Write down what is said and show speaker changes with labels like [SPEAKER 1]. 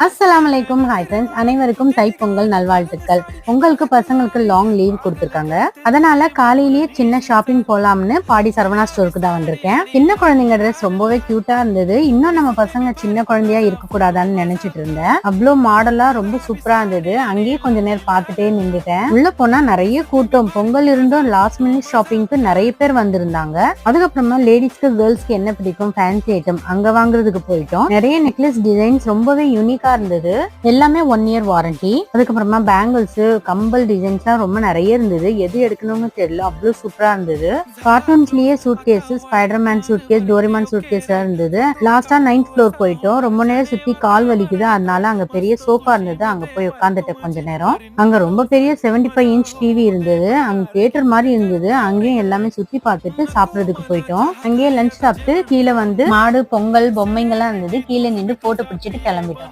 [SPEAKER 1] அஸ்ஸலாமு அலைக்கும். Hi friends, அனைவருக்கும் தைப்பொங்கல் நல்வாழ்த்துக்கள். பொங்கலுக்கு பசங்களுக்கு லாங் லீவ் கொடுத்துருக்காங்க. அதனால காலையிலேயே சின்ன ஷாப்பிங் போலாம்னு பாடி சரவணா ஸ்டோருக்கு தான் வந்திருக்கேன். சின்ன குழந்தைங்க ட்ரெஸ் ரொம்பவே கியூட்டா இருந்தது. இன்னும் நம்ம பசங்க சின்ன குழந்தையா இருக்க கூடாதான்னு நினைச்சிட்டு இருந்தேன். அவ்வளோ மாடலா ரொம்ப சூப்பரா இருந்தது. அங்கேயே கொஞ்ச நேரம் பார்த்துட்டே நின்றுட்டேன். உள்ள போனா நிறைய கூட்டம். பொங்கல் இருந்தும் லாஸ்ட் மினிட் ஷாப்பிங்க்கு நிறைய பேர் வந்திருந்தாங்க. அதுக்கப்புறமா லேடிஸ்க்கு கேர்ள்ஸ்க்கு என்ன பிடிக்கும் ஃபேன்சி ஐட்டம் அங்க வாங்குறதுக்கு போயிட்டோம். நிறைய நெக்லஸ் டிசைன்ஸ் ரொம்பவே யூனிக்கா இருந்தது. எல்லாமே 1 இயர் வாரண்டி. அதுக்கப்புறமா பேங்கிள்ஸ், கம்பல் டிசைன்ஸ் எல்லாம் ரொம்ப நிறைய இருந்தது. எது எடுக்கணும்னு தெரியல, அவ்வளவு சூப்பரா இருந்தது. கார்ட்டூன்ஸ்லயே suitcase, Spiderman suitcase, Doraemon suitcase இருந்தது. லாஸ்டா 9th ஃப்ளோர் போயிட்டோம். ரொம்ப நேரம் சுத்தி கால் வலிக்குது, அதனால அங்க பெரிய சோஃபா இருந்தது. அங்க போய் உட்காந்துட்டேன் கொஞ்ச நேரம். அங்க ரொம்ப பெரிய 75 இன்ச் டிவி இருந்தது. அங்க தியேட்டர் மாதிரி இருந்தது. அங்கேயும் எல்லாமே சுத்தி பார்த்துட்டு சாப்பிடறதுக்கு போயிட்டோம். அங்கேயே லஞ்ச் சாப்பிட்டு கீழே வந்து மாடு, பொங்கல், பொம்மைங்கெல்லாம் இருந்தது. கீழே நின்று போட்டோ பிடிச்சிட்டு கிளம்பிட்டோம்.